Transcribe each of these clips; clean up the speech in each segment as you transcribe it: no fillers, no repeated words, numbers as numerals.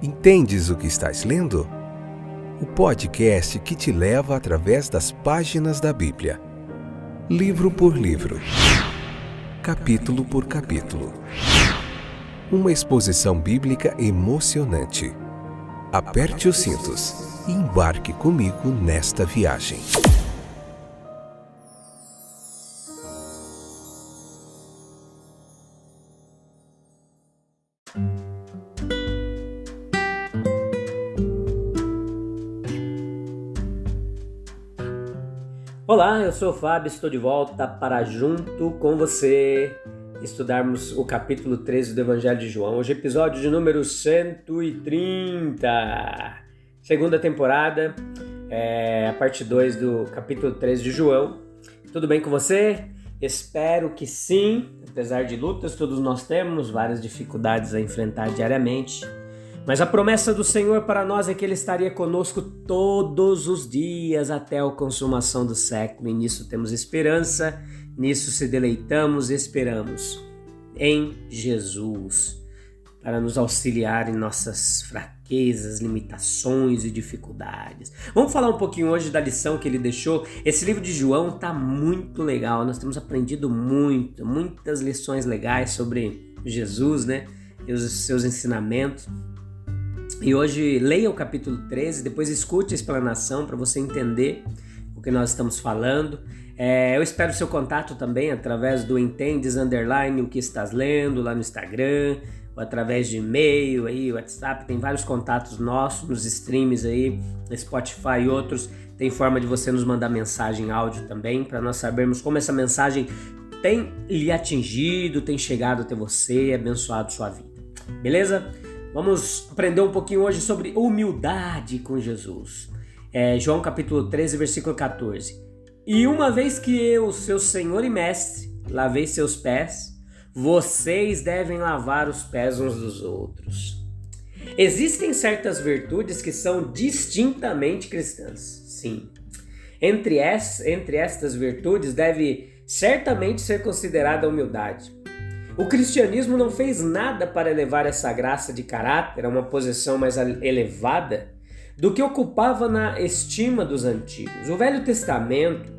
Entendes o que estás lendo? O podcast que te leva através das páginas da Bíblia, livro por livro, capítulo por capítulo. Uma exposição bíblica emocionante. Aperte os cintos e embarque comigo nesta viagem. Olá, eu sou o Fábio, estou de volta para junto com você estudarmos o capítulo 13 do Evangelho de João. Hoje é episódio de número 130, segunda temporada, a parte 2 do capítulo 13 de João. Tudo bem com você? Espero que sim, apesar de lutas, todos nós temos várias dificuldades a enfrentar diariamente. Mas a promessa do Senhor para nós é que Ele estaria conosco todos os dias até a consumação do século. E nisso temos esperança, nisso se deleitamos e esperamos em Jesus para nos auxiliar em nossas fraquezas, limitações e dificuldades. Vamos falar um pouquinho hoje da lição que Ele deixou. Esse livro de João está muito legal, nós temos aprendido muitas lições legais sobre Jesus, né? E os seus ensinamentos. E hoje leia o capítulo 13, depois escute a explanação para você entender o que nós estamos falando. Eu espero o seu contato também através do Entendes _ o que estás lendo lá no Instagram, ou através de e-mail, aí, WhatsApp, tem vários contatos nossos nos streams aí, Spotify e outros. Tem forma de você nos mandar mensagem áudio também, para nós sabermos como essa mensagem tem lhe atingido, tem chegado até você, abençoado sua vida. Beleza? Vamos aprender um pouquinho hoje sobre humildade com Jesus. João capítulo 13, versículo 14. E uma vez que eu, seu Senhor e Mestre, lavei seus pés, vocês devem lavar os pés uns dos outros. Existem certas virtudes que são distintamente cristãs, sim. Entre estas virtudes deve certamente ser considerada a humildade. O cristianismo não fez nada para elevar essa graça de caráter a uma posição mais elevada do que ocupava na estima dos antigos. O Velho Testamento,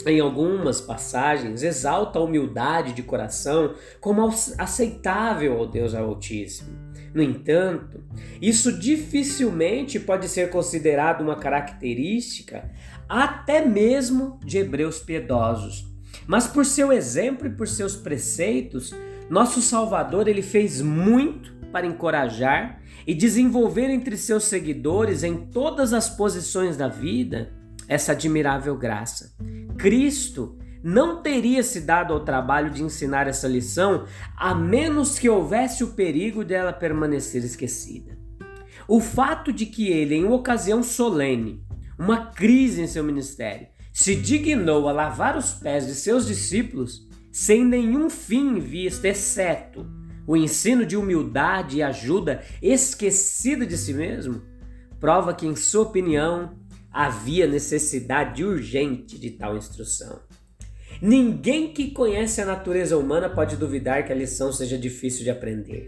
em algumas passagens, exalta a humildade de coração como aceitável ao Deus Altíssimo. No entanto, isso dificilmente pode ser considerado uma característica até mesmo de hebreus piedosos. Mas por seu exemplo e por seus preceitos, nosso Salvador ele fez muito para encorajar e desenvolver entre seus seguidores em todas as posições da vida essa admirável graça. Cristo não teria se dado ao trabalho de ensinar essa lição a menos que houvesse o perigo dela permanecer esquecida. O fato de que ele, em uma ocasião solene, uma crise em seu ministério, se dignou a lavar os pés de seus discípulos sem nenhum fim em vista, exceto o ensino de humildade e ajuda esquecida de si mesmo, prova que, em sua opinião, havia necessidade urgente de tal instrução. Ninguém que conhece a natureza humana pode duvidar que a lição seja difícil de aprender.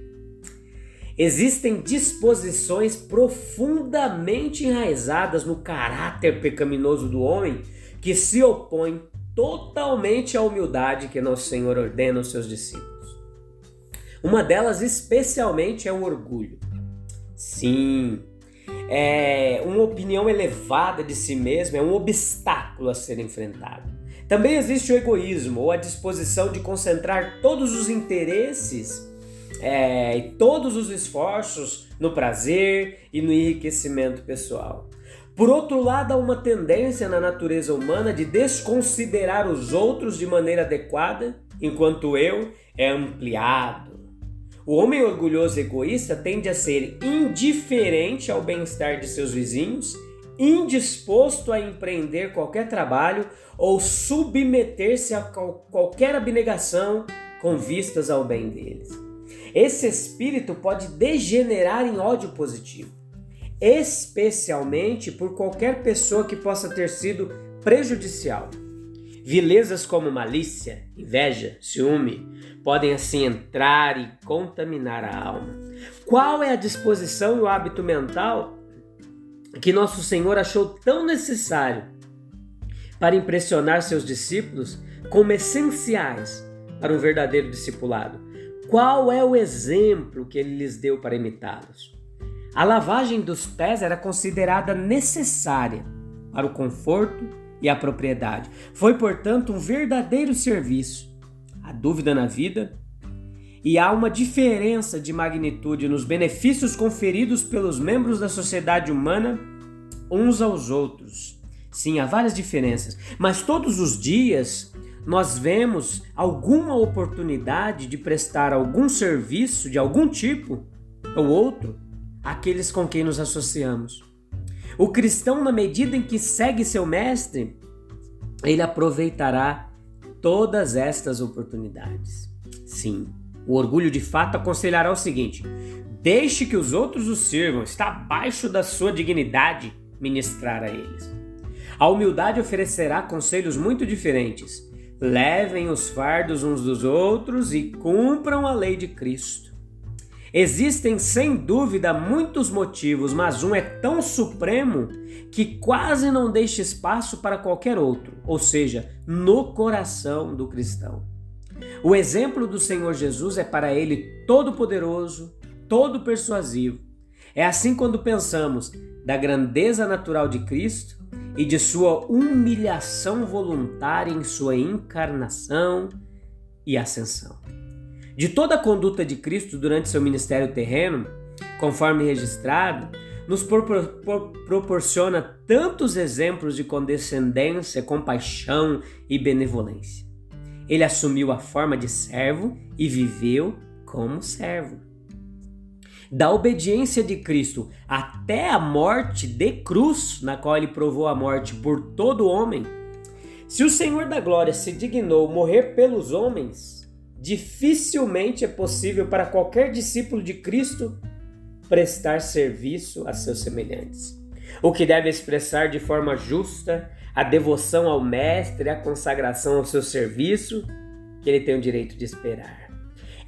Existem disposições profundamente enraizadas no caráter pecaminoso do homem que se opõe totalmente à humildade que nosso Senhor ordena aos seus discípulos. Uma delas especialmente é o orgulho. Sim, uma opinião elevada de si mesmo é um obstáculo a ser enfrentado. Também existe o egoísmo, ou a disposição de concentrar todos os interesses e todos os esforços no prazer e no enriquecimento pessoal. Por outro lado, há uma tendência na natureza humana de desconsiderar os outros de maneira adequada, enquanto o eu é ampliado. O homem orgulhoso e egoísta tende a ser indiferente ao bem-estar de seus vizinhos, indisposto a empreender qualquer trabalho ou submeter-se a qualquer abnegação com vistas ao bem deles. Esse espírito pode degenerar em ódio positivo, especialmente por qualquer pessoa que possa ter sido prejudicial. Vilezas como malícia, inveja, ciúme podem assim entrar e contaminar a alma. Qual é a disposição e o hábito mental que nosso Senhor achou tão necessário para impressionar seus discípulos como essenciais para um verdadeiro discipulado? Qual é o exemplo que ele lhes deu para imitá-los? A lavagem dos pés era considerada necessária para o conforto e a propriedade. Foi, portanto, um verdadeiro serviço. Há dúvida na vida e há uma diferença de magnitude nos benefícios conferidos pelos membros da sociedade humana uns aos outros. Sim, há várias diferenças, mas todos os dias nós vemos alguma oportunidade de prestar algum serviço de algum tipo ou outro àqueles com quem nos associamos. O cristão, na medida em que segue seu mestre, ele aproveitará todas estas oportunidades. Sim, o orgulho de fato aconselhará o seguinte: deixe que os outros o sirvam, está abaixo da sua dignidade ministrar a eles. A humildade oferecerá conselhos muito diferentes. Levem os fardos uns dos outros e cumpram a lei de Cristo. Existem, sem dúvida, muitos motivos, mas um é tão supremo que quase não deixa espaço para qualquer outro, ou seja, no coração do cristão. O exemplo do Senhor Jesus é para ele todo-poderoso, todo-persuasivo. É assim quando pensamos da grandeza natural de Cristo e de sua humilhação voluntária em sua encarnação e ascensão. De toda a conduta de Cristo durante seu ministério terreno, conforme registrado, nos proporciona tantos exemplos de condescendência, compaixão e benevolência. Ele assumiu a forma de servo e viveu como servo. Da obediência de Cristo até a morte de cruz, na qual ele provou a morte por todo homem, se o Senhor da Glória se dignou morrer pelos homens, dificilmente é possível para qualquer discípulo de Cristo prestar serviço a seus semelhantes. O que deve expressar de forma justa a devoção ao Mestre, a consagração ao seu serviço, que ele tem o direito de esperar.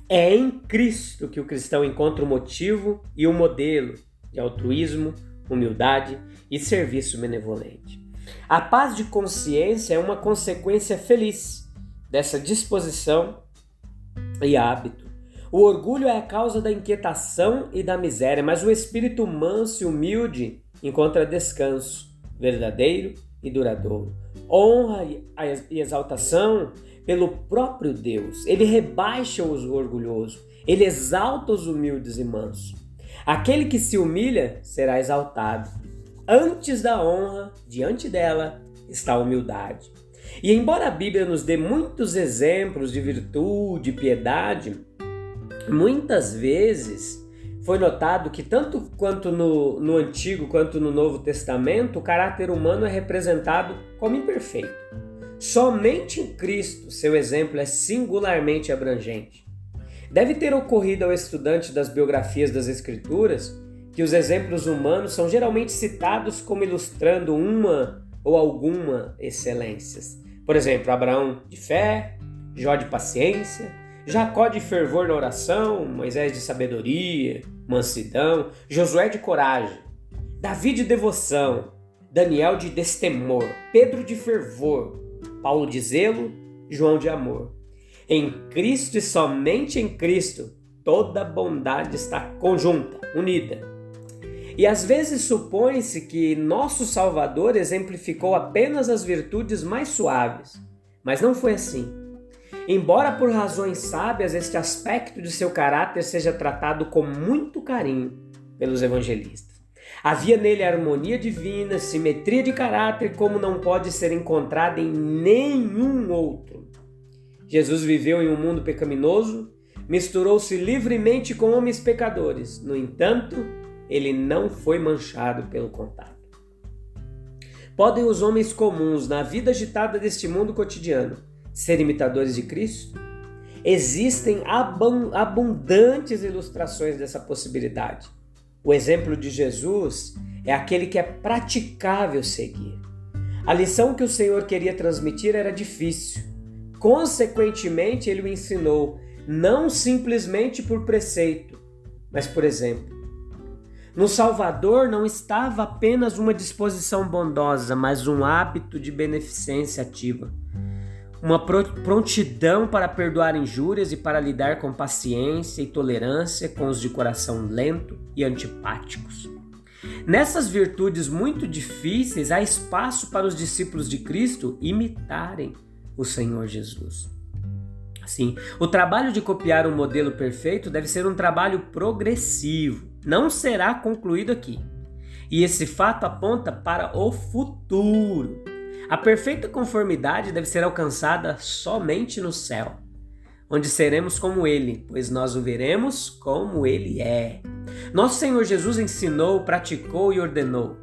É em Cristo que o cristão encontra o motivo e o modelo de altruísmo, humildade e serviço benevolente. A paz de consciência é uma consequência feliz dessa disposição e hábito. O orgulho é a causa da inquietação e da miséria, mas o espírito manso e humilde encontra descanso verdadeiro e duradouro. Honra e exaltação pelo próprio Deus. Ele rebaixa o orgulhoso, ele exalta os humildes e mansos. Aquele que se humilha será exaltado. Antes da honra, diante dela, está a humildade. E embora a Bíblia nos dê muitos exemplos de virtude e piedade, muitas vezes foi notado que tanto quanto no Antigo quanto no Novo Testamento, o caráter humano é representado como imperfeito. Somente em Cristo seu exemplo é singularmente abrangente. Deve ter ocorrido ao estudante das biografias das Escrituras que os exemplos humanos são geralmente citados como ilustrando uma ou alguma excelências. Por exemplo, Abraão de fé, Jó de paciência, Jacó de fervor na oração, Moisés de sabedoria, mansidão, Josué de coragem, Davi de devoção, Daniel de destemor, Pedro de fervor, Paulo de zelo, João de amor. Em Cristo e somente em Cristo, toda bondade está conjunta, unida. E às vezes supõe-se que nosso Salvador exemplificou apenas as virtudes mais suaves, mas não foi assim. Embora por razões sábias este aspecto de seu caráter seja tratado com muito carinho pelos evangelistas. Havia nele harmonia divina, simetria de caráter como não pode ser encontrada em nenhum outro. Jesus viveu em um mundo pecaminoso, misturou-se livremente com homens pecadores. No entanto, ele não foi manchado pelo contato. Podem os homens comuns, na vida agitada deste mundo cotidiano, ser imitadores de Cristo? Existem abundantes ilustrações dessa possibilidade. O exemplo de Jesus é aquele que é praticável seguir. A lição que o Senhor queria transmitir era difícil. Consequentemente, ele o ensinou não simplesmente por preceito, mas por exemplo. No Salvador não estava apenas uma disposição bondosa, mas um hábito de beneficência ativa. Uma prontidão para perdoar injúrias e para lidar com paciência e tolerância com os de coração lento e antipáticos. Nessas virtudes muito difíceis, há espaço para os discípulos de Cristo imitarem o Senhor Jesus. Assim, o trabalho de copiar um modelo perfeito deve ser um trabalho progressivo, não será concluído aqui. E esse fato aponta para o futuro. A perfeita conformidade deve ser alcançada somente no céu, onde seremos como Ele, pois nós o veremos como Ele é. Nosso Senhor Jesus ensinou, praticou e ordenou.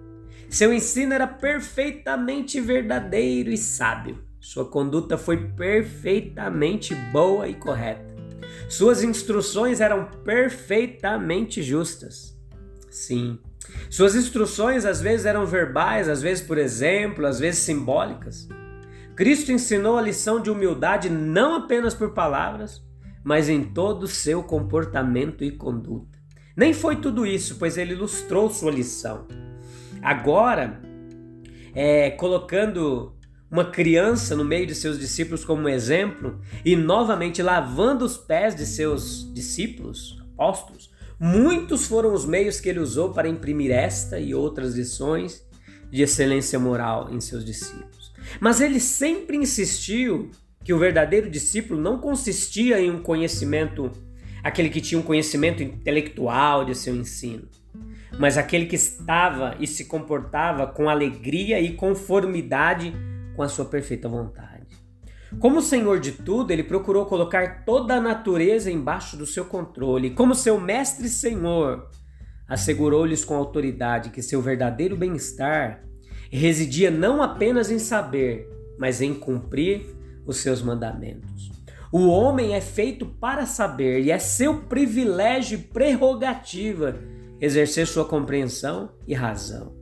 Seu ensino era perfeitamente verdadeiro e sábio. Sua conduta foi perfeitamente boa e correta. Suas instruções eram perfeitamente justas. Sim, suas instruções às vezes eram verbais, às vezes por exemplo, às vezes simbólicas. Cristo ensinou a lição de humildade não apenas por palavras, mas em todo o seu comportamento e conduta. Nem foi tudo isso, pois ele ilustrou sua lição. Agora, colocando uma criança no meio de seus discípulos como exemplo e novamente lavando os pés de seus discípulos, apóstolos, muitos foram os meios que ele usou para imprimir esta e outras lições de excelência moral em seus discípulos. Mas ele sempre insistiu que o verdadeiro discípulo não consistia em um conhecimento, aquele que tinha um conhecimento intelectual de seu ensino, mas aquele que estava e se comportava com alegria e conformidade com a sua perfeita vontade. Como Senhor de tudo, ele procurou colocar toda a natureza embaixo do seu controle. Como seu mestre e Senhor, assegurou-lhes com autoridade que seu verdadeiro bem-estar residia não apenas em saber, mas em cumprir os seus mandamentos. O homem é feito para saber e é seu privilégio e prerrogativa exercer sua compreensão e razão.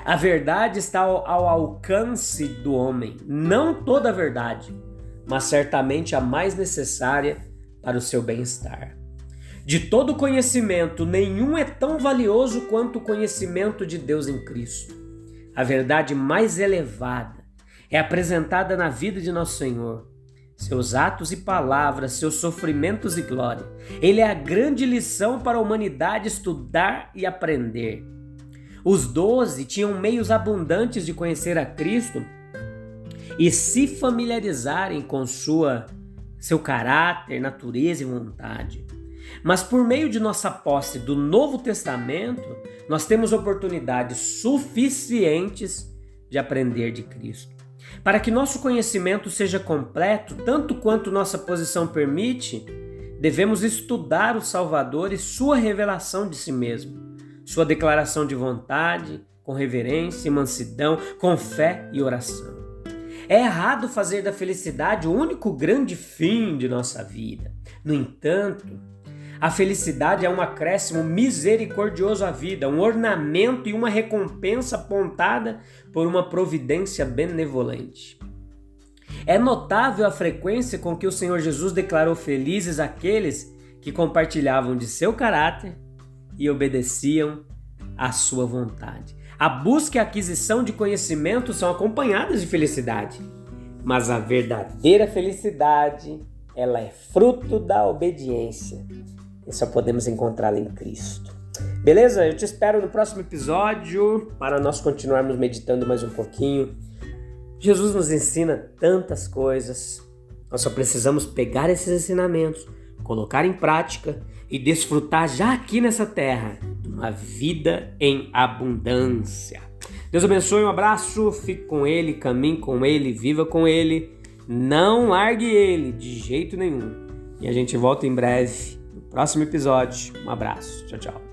A verdade está ao alcance do homem, não toda a verdade, mas certamente a mais necessária para o seu bem-estar. De todo conhecimento, nenhum é tão valioso quanto o conhecimento de Deus em Cristo. A verdade mais elevada é apresentada na vida de nosso Senhor, seus atos e palavras, seus sofrimentos e glória. Ele é a grande lição para a humanidade estudar e aprender. Os 12 tinham meios abundantes de conhecer a Cristo e se familiarizarem com seu caráter, natureza e vontade. Mas por meio de nossa posse do Novo Testamento, nós temos oportunidades suficientes de aprender de Cristo. Para que nosso conhecimento seja completo, tanto quanto nossa posição permite, devemos estudar o Salvador e sua revelação de si mesmo. Sua declaração de vontade, com reverência e mansidão, com fé e oração. É errado fazer da felicidade o único grande fim de nossa vida. No entanto, a felicidade é um acréscimo misericordioso à vida, um ornamento e uma recompensa apontada por uma providência benevolente. É notável a frequência com que o Senhor Jesus declarou felizes aqueles que compartilhavam de seu caráter e obedeciam à sua vontade. A busca e a aquisição de conhecimento são acompanhadas de felicidade, mas a verdadeira felicidade, ela é fruto da obediência e só podemos encontrá-la em Cristo. Beleza? Eu te espero no próximo episódio para nós continuarmos meditando mais um pouquinho. Jesus nos ensina tantas coisas, nós só precisamos pegar esses ensinamentos, colocar em prática e desfrutar já aqui nessa terra de uma vida em abundância. Deus abençoe, um abraço, fique com Ele, caminhe com Ele, viva com Ele, não largue Ele de jeito nenhum. E a gente volta em breve no próximo episódio. Um abraço, tchau, tchau.